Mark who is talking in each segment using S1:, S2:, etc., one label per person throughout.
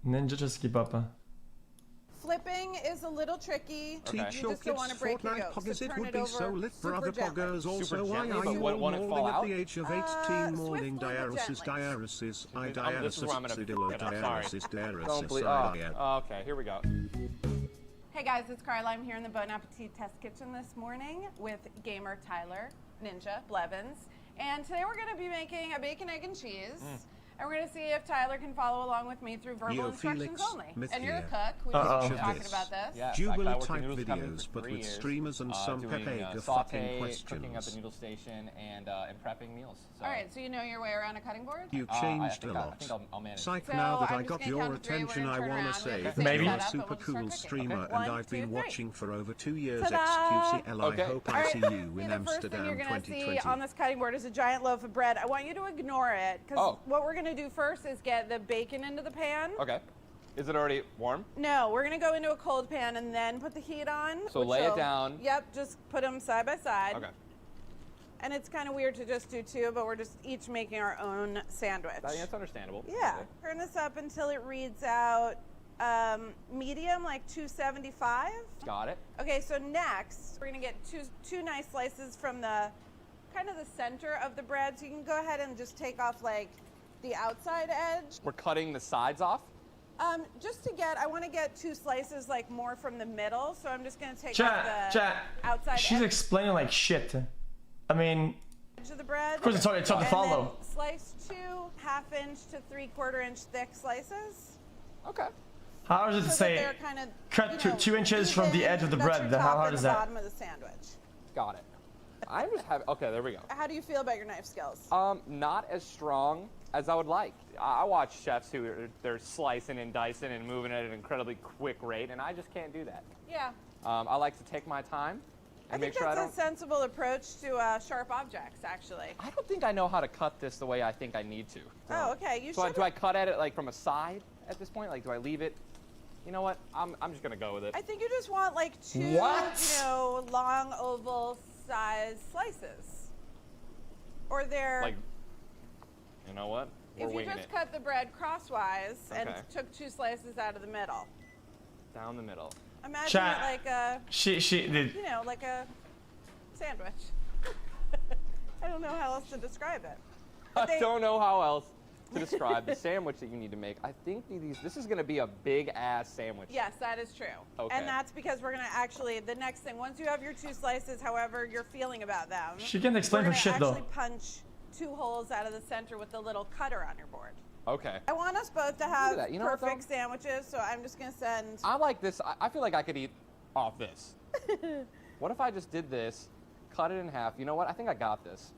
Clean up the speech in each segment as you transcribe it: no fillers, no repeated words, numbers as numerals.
S1: Ninja, just keep up.
S2: Flipping is a little tricky.
S3: Okay.
S2: You just don't want to break your yoke. So turn it over
S3: so lit, brother
S2: gently.
S3: poggers. Also,
S4: Super
S3: why
S4: gently,
S3: are
S4: but
S3: you
S4: what-
S3: all
S4: won't it fall
S3: molding at
S4: out?
S3: the age of 18? Morning
S2: swiftly but
S3: dialysis,
S2: gently.
S3: dialysis, I
S4: This is where I'm gonna
S3: dialysis,
S4: get up. Sorry.
S3: dialysis,
S4: Don't bleed.
S3: dialysis.
S4: Oh, okay, here we go.
S2: Hey guys, it's Carla. I'm here in the Bon Appetit test kitchen this morning with gamer Tyler, Ninja, Blevins. And today we're going to be making a bacon, egg, and cheese. And we're going to see if Tyler can follow along with me through verbal instructions
S3: Felix,
S2: only.
S3: Myth
S2: And you're a
S3: here.
S2: cook. We've been
S3: Picture
S2: talking
S3: this.
S2: about this.
S4: Yes,
S3: Jubilee
S4: I worked in
S3: type
S4: noodles company
S3: videos,
S4: for
S3: but
S4: 3
S3: with
S4: years,
S3: streamers and some
S4: doing,
S3: Pepe
S4: saute,
S3: fucking
S4: cooking at the
S3: questions.
S4: noodle station, and prepping meals. So,
S2: All right, so you know your way around a cutting board?
S3: You've
S4: I
S3: changed
S4: think
S3: a
S4: I
S3: lot.
S4: think I'll manage.
S3: Psych,
S2: So
S3: now that
S2: I'm
S3: I
S2: just
S3: got
S2: gonna
S3: your
S2: count to three. We're
S3: attention,
S2: gonna
S3: I
S2: turn
S3: want
S2: around.
S3: to
S2: We have
S3: say
S2: the
S3: that
S2: same
S1: Maybe.
S3: you're a
S2: setup, and
S3: super
S2: we'll just start
S3: cool
S2: cooking.
S3: streamer,
S2: Okay.
S3: and
S2: 1,
S3: I've
S2: 2,
S3: been
S2: 3.
S3: watching for over 2 years.
S2: Ta-da!
S3: xQcL, I
S4: Okay.
S3: hope
S2: All
S3: I
S2: right,
S3: see you in
S2: the first thing
S3: Amsterdam
S2: you're going to see
S3: 2020.
S2: on this cutting board is a giant loaf of bread. I want you to ignore it because what we're going to do first is get the bacon into the pan.
S4: Okay. Is it already warm?
S2: No, we're going to go into a cold pan and then put the heat on.
S4: So lay it down.
S2: Yep, just put them side by side.
S4: Okay.
S2: And it's kind of weird to just do two, but we're just each making our own sandwich.
S4: I think that's understandable.
S2: Yeah.
S4: Okay.
S2: Turn this up until it reads out medium, like 275.
S4: Got it.
S2: Okay, so next we're gonna get two nice slices from the kind of the center of the bread. So you can go ahead and just take off like the outside edge.
S4: We're cutting the sides off.
S2: Just to get, I want to get 2 slices like more from the middle. So I'm just gonna take off the
S1: Chat.
S2: outside
S1: She's
S2: edge
S1: explaining like shit. I mean,
S2: of the bread.
S1: of course it's hard to
S2: And
S1: follow.
S2: then slice 2 1/2 inch to 3/4 inch thick slices.
S4: Okay.
S1: How hard is it to
S2: So that
S1: say
S2: they're kind of,
S1: cut to 2 inches from the edge of the
S2: that's
S1: bread?
S2: your
S1: How
S2: top
S1: hard
S2: and
S1: is
S2: the
S1: that?
S2: bottom of the sandwich.
S4: Got it. I'm just having. Okay, there we go.
S2: How do you feel about your knife skills?
S4: Not as strong as I would like. I watch chefs who they're slicing and dicing and moving at an incredibly quick rate, and I just can't do that.
S2: Yeah.
S4: I like to take my time
S2: I
S4: and
S2: think
S4: make sure I
S2: that's
S4: don't.
S2: a sensible approach to sharp objects, actually.
S4: I don't think I know how to cut this the way I think I need to.
S2: Oh, okay. You
S4: So
S2: should.
S4: do I cut at it like from a side at this point? Like, do I leave it? You know what? I'm just gonna go with it.
S2: I think you just want like 2,
S1: What?
S2: long oval size slices. Or they're.
S4: Like, you know what? We're
S2: if you
S4: winging
S2: just
S4: it.
S2: cut the bread crosswise and
S4: Okay.
S2: took 2 slices out of the middle.
S4: Down the middle.
S2: Imagine
S1: Chat.
S2: it like a,
S1: She did.
S2: like a sandwich. I don't know how else to describe it. But
S4: I don't know how else to describe the sandwich that you need to make. I think this is gonna be a big ass sandwich.
S2: Yes, that is true.
S4: Okay.
S2: And that's because we're going to actually, the next thing, once you have your 2 slices, however you're feeling about them,
S1: She can explain
S2: we're
S1: her
S2: gonna
S1: shit though.
S2: actually punch 2 holes out of the center with the little cutter on your board.
S4: Okay.
S2: I want us both to have
S4: that. You know what,
S2: perfect sandwiches, so I'm just going to send.
S4: I like this. I feel like I could eat off this. What if I just did this, cut it in half? You know what? I think I got this.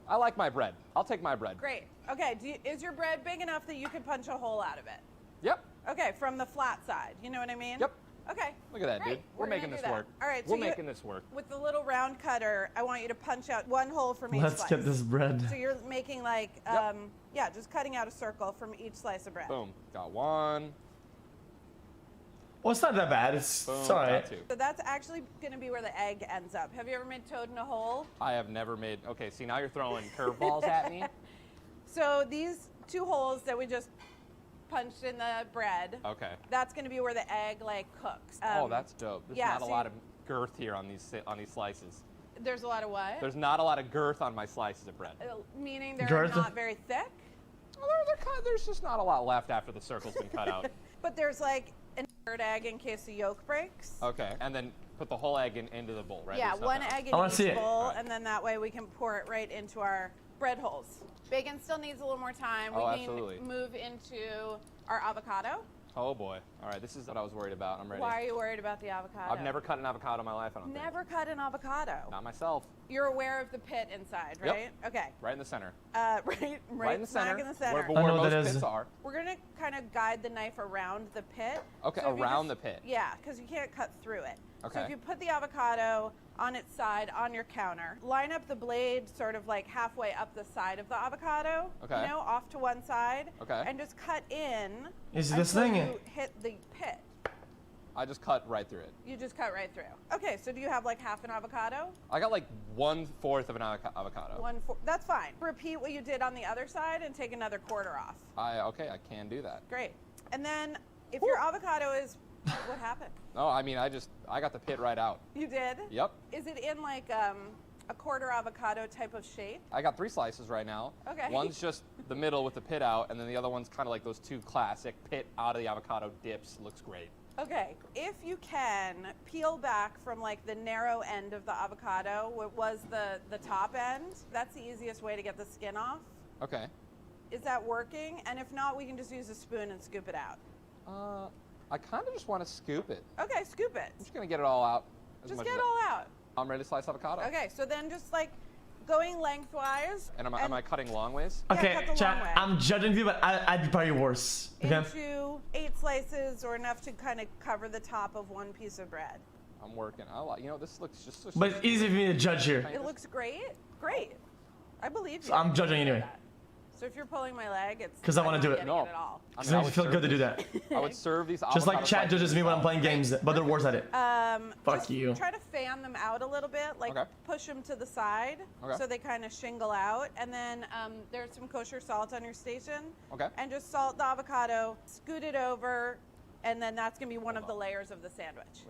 S4: I like my bread. I'll take my bread.
S2: Great. Okay, is your bread big enough that you can punch a hole out of it?
S4: Yep.
S2: Okay, from the flat side. You know what I mean?
S4: Yep.
S2: Okay.
S4: Look at that,
S2: Great.
S4: dude. We're
S2: gonna
S4: making
S2: do
S4: this
S2: that.
S4: work.
S2: All right, so
S4: We're making this work.
S2: with the little round cutter, I want you to punch out 1 hole from each
S1: Let's
S2: slice.
S1: get this bread.
S2: So you're making like,
S4: Yep.
S2: yeah, just cutting out a circle from each slice of bread.
S4: Boom. Got 1.
S1: Well, it's not that bad. It's
S4: Boom.
S1: alright.
S4: Got 2.
S2: So that's actually going to be where the egg ends up. Have you ever made toad in a hole?
S4: I have never made. Okay, see now you're throwing curveballs at me.
S2: So these 2 holes that we just punched in the bread,
S4: Okay.
S2: that's going to be where the egg like cooks.
S4: Oh, that's dope. There's
S2: yeah,
S4: not a
S2: so
S4: lot of girth here on these slices.
S2: There's a lot of what?
S4: There's not a lot of girth on my slices of bread.
S2: Meaning they're
S1: Girth?
S2: not very thick,
S4: Well, there's just not a lot left after the circle's been cut out.
S2: but there's like an third egg in case the yolk breaks.
S4: Okay, and then put the whole egg into the bowl, right?
S2: Yeah,
S4: There's
S2: 1
S4: nothing else.
S2: egg in
S1: I wanna see
S2: each
S1: it.
S2: bowl,
S4: Alright.
S2: and then that way we can pour it right into our bread holes. Bacon still needs a little more time.
S4: Oh,
S2: we
S4: absolutely.
S2: can move into our avocado.
S4: Oh boy. All right, this is what I was worried about. I'm ready.
S2: Why are you worried about the avocado?
S4: I've never cut an avocado in my life, I don't think.
S2: Never cut an avocado.
S4: Not myself.
S2: You're aware of the pit inside,
S4: Yep.
S2: right? Okay.
S4: Right in the center.
S2: Right
S4: in the
S2: smack
S4: center.
S2: in the center.
S4: Where
S1: I
S4: where
S1: know
S4: most
S1: that is.
S4: pits are.
S2: We're gonna kind of guide the knife around the pit.
S4: Okay,
S2: So if you
S4: around
S2: just-
S4: the pit.
S2: Yeah, because you can't cut through it. So
S4: Okay.
S2: if you put the avocado on its side on your counter, line up the blade sort of like halfway up the side of the avocado.
S4: Okay.
S2: You know, off to one side.
S4: Okay.
S2: And just cut in.
S1: Is this
S2: until
S1: thing?
S2: you hit the pit.
S4: I just cut right through it.
S2: You just cut right through. Okay, so do you have like half an avocado?
S4: I got like 1/4 of an avocado.
S2: 1/4. That's fine. Repeat what you did on the other side and take another quarter off.
S4: Okay, I can do that.
S2: Great. And then if your avocado is, what happened?
S4: Oh, I mean, I got the pit right out.
S2: You did?
S4: Yep.
S2: Is it in like a quarter avocado type of shape?
S4: I got 3 slices right now.
S2: Okay.
S4: One's just the middle with the pit out, and then the other one's kind of like those 2 classic pit out of the avocado dips. Looks great.
S2: Okay, if you can peel back from like the narrow end of the avocado, what was the top end, that's the easiest way to get the skin off.
S4: Okay.
S2: Is that working? And if not, we can just use a spoon and scoop it out.
S4: I kind of just want to scoop it.
S2: Okay, scoop it.
S4: I'm just gonna get it all out.
S2: Just get it all out.
S4: I'm ready to slice avocado.
S2: Okay, so then just like going lengthwise.
S4: And am I cutting long ways?
S2: Yeah,
S1: Okay,
S2: cut the long
S1: chat,
S2: way.
S1: I'm judging you, but I'd be probably worse. Okay?
S2: Into 8 slices or enough to kind of cover the top of 1 piece of bread.
S4: I'm working. This looks just so
S1: But it's easy for me to judge here.
S2: It looks great. Great. I believe you.
S1: So I'm judging anyway.
S2: So if you're pulling my leg, it's
S1: 'Cause I wanna do it.
S2: It
S4: No.
S2: at all.
S1: Because it makes me feel good to do that.
S4: I would serve these
S1: Just like
S4: avocado
S1: chat judges
S4: slices
S1: me when I'm
S4: myself.
S1: playing games, but they're worse at it. Fuck
S2: Just
S1: you.
S2: Try to fan them out a little bit, like
S4: Okay.
S2: push them to the side,
S4: Okay.
S2: so they kind of shingle out. And then there's some kosher salt on your station.
S4: Okay.
S2: And just salt the avocado, scoot it over, and then that's gonna be one of the layers of the sandwich.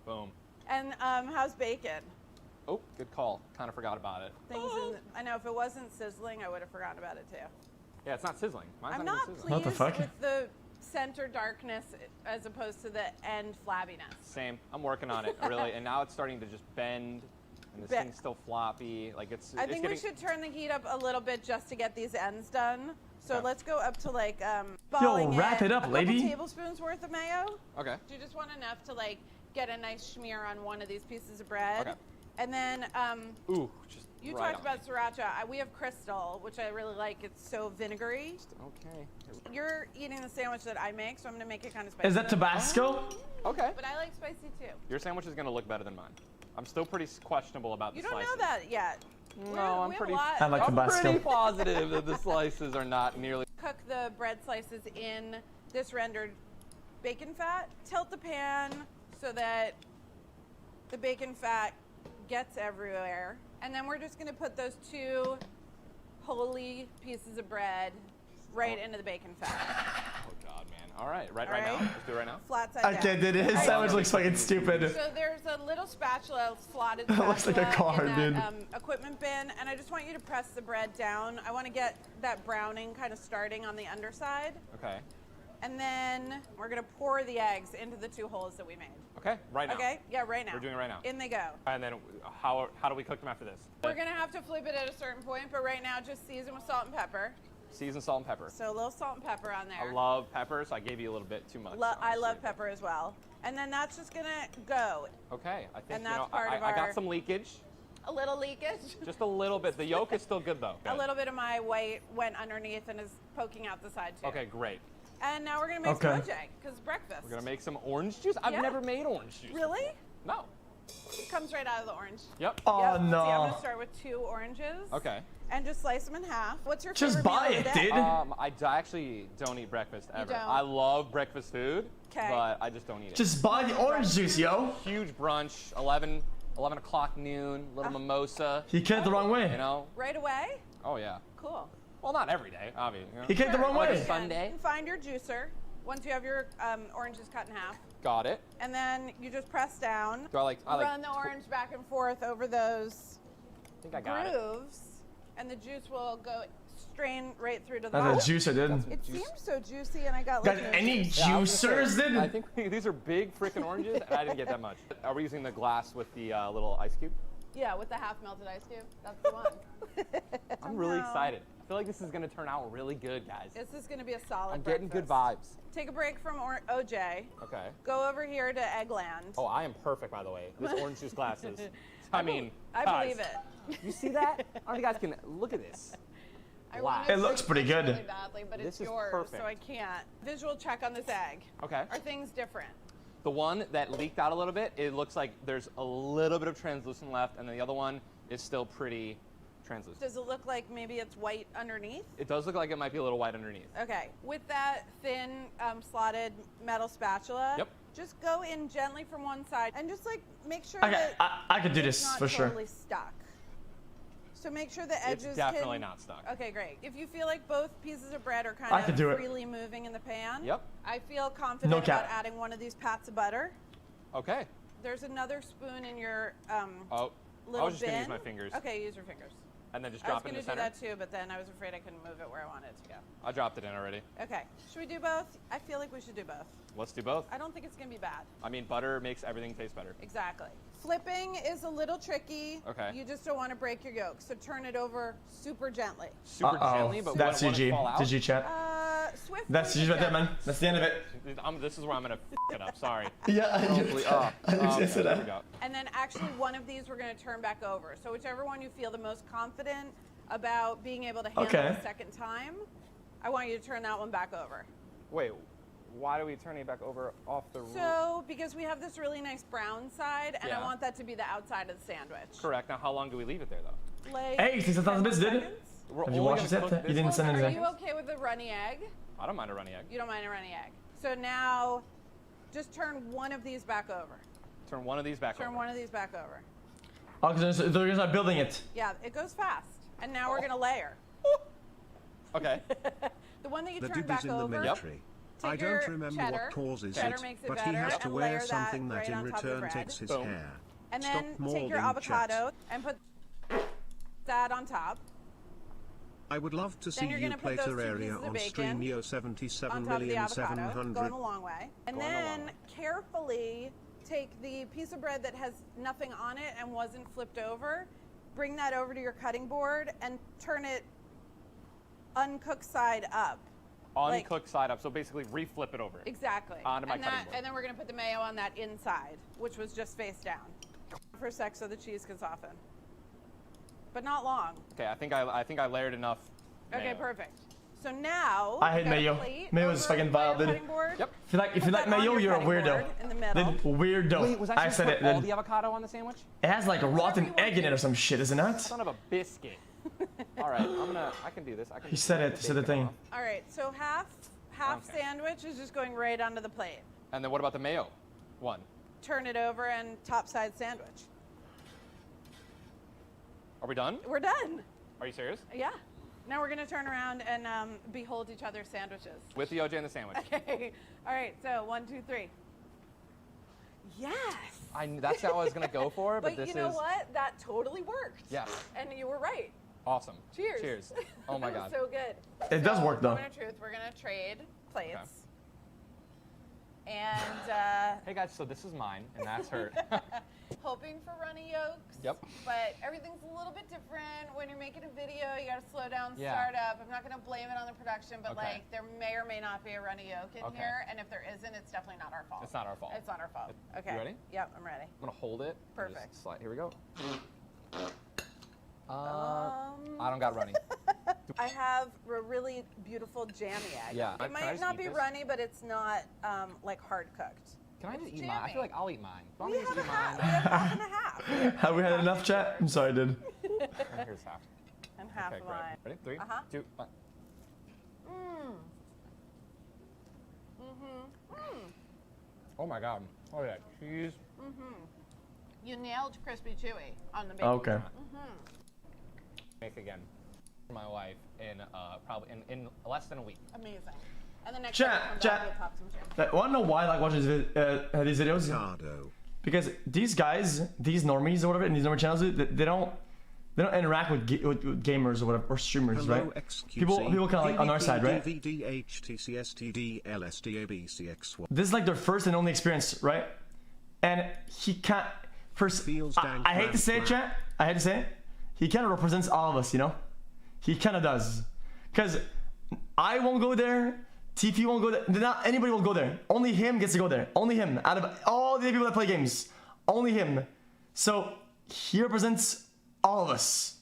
S4: Boom.
S2: And how's bacon?
S4: Oh, good call. Kind of forgot about it.
S2: I know if it wasn't sizzling, I would have forgotten about it too.
S4: Yeah, it's not sizzling. Mine's
S2: I'm
S4: not
S2: not
S4: even sizzling.
S1: What the
S2: pleased
S1: fuck?
S2: with the center darkness as opposed to the end flabbiness.
S4: Same. I'm working on it, really. And now it's starting to just bend, and this thing's still floppy. Like it's.
S2: I think we should turn the heat up a little bit just to get these ends done. So
S4: Okay.
S2: let's go up to like balling
S1: wrap it up,
S2: a
S1: lady.
S2: couple tablespoons worth of mayo.
S4: Okay.
S2: Do you just want enough to like get a nice smear on one of these pieces of bread?
S4: Okay.
S2: And then
S4: Ooh, just.
S2: you
S4: right
S2: talked
S4: on.
S2: about sriracha. We have Crystal, which I really like. It's so vinegary.
S4: Okay.
S2: You're eating the sandwich that I make, so I'm gonna make it kind of spicy.
S1: Is that Tabasco?
S4: Okay.
S2: But I like spicy too.
S4: Your sandwich is gonna look better than mine. I'm still pretty questionable about
S2: You
S4: the
S2: don't
S4: slices.
S2: know that yet.
S4: No, I'm pretty.
S1: I like
S4: I'm
S1: Tabasco.
S4: pretty positive that the slices are not nearly.
S2: Cook the bread slices in this rendered bacon fat. Tilt the pan so that the bacon fat gets everywhere. And then we're just gonna put those 2 holy pieces of bread right into the bacon fat.
S4: Oh God, man. All right, right
S2: All
S4: now.
S2: right.
S4: Let's do it right now.
S2: Flat side
S1: Okay,
S2: down.
S1: dude, his
S2: Alright,
S1: sandwich looks fucking stupid.
S2: So there's a little spatula, slotted
S1: It
S2: spatula
S1: looks like a car,
S2: in that,
S1: dude.
S2: equipment bin, and I just want you to press the bread down. I want to get that browning kind of starting on the underside.
S4: Okay.
S2: And then we're gonna pour the eggs into the 2 holes that we made.
S4: Okay. Right now.
S2: Okay? Yeah, right now.
S4: We're doing it right now.
S2: In they go.
S4: And then how do we cook them after this?
S2: We're gonna have to flip it at a certain point, but right now just season with salt and pepper.
S4: Seasoned salt and pepper.
S2: So a little salt and pepper on there.
S4: I love pepper, so I gave you a little bit too much.
S2: I love
S4: honestly.
S2: pepper as well. And then that's just gonna go.
S4: Okay. I think
S2: And that's part of
S4: I got
S2: our-
S4: some leakage.
S2: A little leakage.
S4: Just a little bit. The yolk is still good though.
S2: A little bit of my white went underneath and is poking out the side too.
S4: Okay, great.
S2: And now we're gonna make some OJ, because breakfast.
S4: We're gonna make some orange juice. I've
S2: Yeah.
S4: never made orange juice.
S2: Really?
S4: No.
S2: It comes right out of the orange.
S4: Yep.
S1: Oh
S2: Yep. See, I'm
S1: no.
S2: gonna start with 2 oranges.
S4: Okay.
S2: And just slice them in half. What's your
S1: Just
S2: favorite
S1: buy
S2: meal
S1: it,
S2: of the day?
S1: dude.
S4: I actually don't eat breakfast ever.
S2: don't?
S4: I love breakfast food,
S2: 'Kay.
S4: but I just don't eat it.
S1: Just buy the orange juice, yo.
S4: Huge brunch, 11 o'clock noon, little mimosa.
S1: He came the wrong
S4: You
S1: way.
S4: know?
S2: Right away?
S4: Oh yeah.
S2: Cool.
S4: Well, not every day, obviously. You know?
S1: He came the wrong
S4: Like a
S1: way.
S4: Sunday.
S2: And find your juicer once you have your oranges cut in half.
S4: Got it.
S2: And then you just press down.
S4: Do I like?
S2: Run the orange back and forth over those
S4: I think I got it.
S2: grooves, and the juice will go strain right through to the
S1: That's
S2: bottom.
S1: a juicer, dude.
S2: It seemed so juicy, and I got
S1: Got
S2: like no
S1: any
S2: juice.
S4: Yeah, I was gonna
S1: juicers,
S4: say,
S1: dude?
S4: I think these are big freaking oranges, and I didn't get that much. Are we using the glass with the little ice cube?
S2: Yeah, with the half melted ice cube. That's the one.
S4: I'm really
S2: No.
S4: excited. I feel like this is gonna turn out really good, guys.
S2: This is going to be a solid
S4: I'm getting good
S2: breakfast.
S4: vibes.
S2: Take a break from OJ.
S4: Okay.
S2: Go over here to Eggland.
S4: Oh, I am perfect, by the way. This orange juice glasses. I mean,
S2: I
S4: guys,
S2: believe it.
S4: You see that? I don't know if you guys can look at this.
S2: I
S4: Wow.
S2: wanted to
S1: It looks pretty
S2: fix
S1: good.
S2: Really badly, but
S4: This
S2: it's
S4: is
S2: yours,
S4: perfect.
S2: so I can't. Visual check on this egg.
S4: Okay.
S2: Are things different?
S4: The one that leaked out a little bit, it looks like there's a little bit of translucent left, and then the other one is still pretty translucent.
S2: Does it look like maybe it's white underneath?
S4: It does look like it might be a little white underneath.
S2: Okay. With that thin slotted metal spatula,
S4: Yep.
S2: just go in gently from one side and just like make sure
S1: Okay,
S2: that
S1: I could do
S2: it's
S1: this
S2: not
S1: for sure.
S2: totally stuck. So make sure the edges
S4: It's definitely
S2: can...
S4: not stuck.
S2: Okay, great. If you feel like both pieces of bread are kind
S1: I could do
S2: of
S1: it.
S2: freely moving in the pan,
S4: Yep.
S2: I feel confident
S1: No
S2: about
S1: cap.
S2: adding one of these pats of butter.
S4: Okay.
S2: There's another spoon in your
S4: Oh,
S2: little
S4: I was just
S2: bin.
S4: gonna use my fingers.
S2: Okay, use your fingers.
S4: And then just
S2: I was
S4: drop it in
S2: going
S4: the
S2: to do
S4: center.
S2: that too, but then I was afraid I couldn't move it where I wanted it to go.
S4: I dropped it in already.
S2: Okay, should we do both? I feel like we should do both.
S4: Let's do both.
S2: I don't think it's going to be bad.
S4: I mean, butter makes everything taste better.
S2: Exactly. Flipping is a little tricky.
S4: Okay.
S2: You just don't want to break your yolk, so turn it over super gently.
S4: Super gently, but
S1: That's
S4: wouldn't want it to fall
S1: GG.
S4: out.
S1: GG chat.
S2: Swiftly.
S1: That's GG right there, man. That's the end of it.
S4: This is where I'm gonna f it up. Sorry.
S1: Yeah,
S4: Hopefully, okay, there we go.
S2: And then actually one of these we're going to turn back over. So whichever one you feel the most confident about being able to handle
S1: Okay.
S2: the second time, I want you to turn that one back over.
S4: Wait, why do we turn it back over off the roof?
S2: So, because we have this really nice brown side, and I
S4: Yeah.
S2: want that to be the outside of the sandwich.
S4: Correct. Now, how long do we leave it there, though?
S2: Like
S1: Hey, 6,000 bits,
S2: 10
S1: dude.
S2: seconds.
S4: We're
S1: Have you
S4: only
S1: watched
S4: gonna
S1: it
S4: cook
S1: yet?
S4: this
S1: You didn't
S4: for
S1: send
S2: Are
S1: anything.
S2: you okay with the runny egg?
S4: I don't mind a runny egg.
S2: You don't mind a runny egg. So now, just turn one of these back over.
S4: Turn one of these back
S2: Turn
S4: over.
S2: one of these back over.
S1: Oh, because they're going to start building it.
S2: Yeah, it goes fast. And now we're going to layer.
S4: Okay.
S2: The one that you
S3: The
S2: turn
S3: dip
S2: back
S3: is in the
S2: over.
S3: military. I
S2: Take your
S3: don't remember
S2: cheddar.
S3: what causes
S2: Cheddar
S3: it,
S2: makes it
S3: but he
S2: better,
S3: has to
S2: and
S3: wear
S2: layer that
S3: something that
S2: right
S3: in
S2: on top of the
S3: return
S2: bread.
S3: takes his
S4: Boom.
S3: hair.
S2: And
S3: Stop
S2: then take
S3: molding,
S2: your
S3: chat.
S2: avocado and put that on top.
S3: I would love to see
S2: Then you're
S3: you
S2: gonna put
S3: play
S2: those two
S3: Terraria
S2: pieces of
S3: on
S2: bacon
S3: Streamio
S2: on top of the avocado, going
S3: 77,700,000.
S2: a long way. And
S4: Going a long
S2: then
S4: way.
S2: carefully take the piece of bread that has nothing on it and wasn't flipped over, bring that over to your cutting board and turn it uncooked side up. Like-
S4: Uncooked side up. So basically, reflip it over.
S2: Exactly.
S4: Onto my
S2: and
S4: cutting
S2: that,
S4: board.
S2: and then we're gonna put the mayo on that inside, which was just face down. For a sec so the cheese can soften. But not long.
S4: Okay, I think I layered enough.
S2: Okay,
S4: mayo.
S2: perfect. So now
S1: I hate
S2: you got a
S1: mayo.
S2: plate
S1: Mayo is
S2: over
S1: fucking
S2: by
S1: vile,
S2: your
S1: dude.
S2: cutting board.
S4: Yep.
S1: If you like
S2: Put that on
S1: mayo,
S2: your
S1: you're a
S2: cutting
S1: weirdo.
S2: board in the middle.
S1: Dude, weirdo.
S4: Wait, was I
S1: I
S4: supposed
S1: said
S4: to
S1: it.
S4: put all
S1: Dude.
S4: the avocado on the sandwich?
S1: It has like rotten
S2: Whatever you
S1: egg in
S2: want.
S1: it or some shit, isn't it?
S4: Son of a biscuit. All right, I can do this. I can.
S1: He said it. He said the
S4: bacon
S1: thing.
S4: off.
S2: All right, so half
S4: Okay.
S2: sandwich is just going right onto the plate.
S4: And then what about the mayo? One.
S2: Turn it over and top side sandwich.
S4: Are we done?
S2: We're done.
S4: Are you serious?
S2: Yeah. Now we're gonna turn around and behold each other's sandwiches.
S4: With the OJ and the sandwich.
S2: Okay. All right. So 1, 2, 3. Yes.
S4: That's how I was gonna go for, but
S2: But
S4: this
S2: you know
S4: is
S2: what? That totally worked.
S4: Yes.
S2: And you were right.
S4: Awesome.
S2: Cheers.
S4: Cheers. Oh my
S2: That was
S4: god.
S2: so good.
S1: It does work, though.
S2: Moment of truth. We're gonna trade plates. And
S4: Hey guys, so this is mine, and that's her.
S2: hoping for runny yolks.
S4: Yep.
S2: But everything's a little bit different. When you're making a video, you gotta slow down
S4: Yeah.
S2: startup. I'm not gonna blame it on the production, but
S4: Okay.
S2: like there may or may not be a runny yolk in
S4: Okay.
S2: here, and if there isn't, it's definitely not our fault.
S4: It's not our fault.
S2: It's not our fault. Okay.
S4: You ready?
S2: Yep, I'm ready.
S4: I'm gonna hold it. and just
S2: Perfect.
S4: Slide. Here we go. I don't got runny.
S2: I have a really beautiful jammy egg.
S4: Yeah.
S2: It
S4: Can I
S2: might
S4: just
S2: not
S4: eat
S2: be
S4: this?
S2: runny, but it's not like hard cooked.
S4: Can I just
S2: It's
S4: eat mine? I
S2: jammy.
S4: feel like I'll eat mine. Why
S2: We
S4: don't you
S2: have
S4: just
S2: a
S4: eat
S2: half.
S4: mine?
S2: We have half and a half.
S1: Have we had enough chat? I'm sorry, dude.
S4: And here's half.
S2: And half
S4: Okay,
S2: of
S4: great.
S2: mine.
S4: Ready? 3,
S2: Uh-huh.
S4: 2, 1. Oh my god. Oh yeah, cheese.
S2: You nailed crispy chewy on the bacon.
S1: Okay.
S4: Make again for my wife in probably in less than a week.
S2: Amazing. And the next
S1: Chat,
S2: time it comes
S1: chat.
S2: out, we'll pop some shit.
S1: I wanna know why I like watching these videos?
S3: Ricardo.
S1: Because these guys, these normies or whatever, in these normie channels, they don't interact with, with gamers or whatever, or streamers,
S3: Hello,
S1: right?
S3: xQc.
S1: People kind of like on our side, right?
S3: DVD, HTC, STD, LSD, ABCX1.
S1: This is like their first and only experience, right? And he can't. First,
S3: Feels dank,
S1: I hate to say it,
S3: man.
S1: chat. I hate to say it. He kind of represents all of us, you know. He kind of does, because I won't go there. TP won't go there. Not anybody will go there. Only him gets to go there. Only him. Out of all the people that play games, only him. So he represents all of us,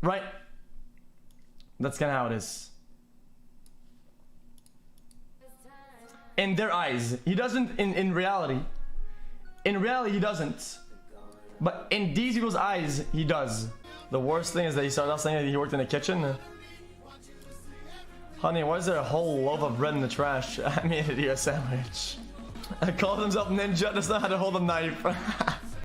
S1: right? That's kind of how it is. In their eyes, he doesn't. In reality, he doesn't. But in these people's eyes, he does. The worst thing is that he started off saying that he worked in the kitchen. Honey, why is there a whole loaf of bread in the trash? I made it you a sandwich. I called himself Ninja, that's not how to hold a knife.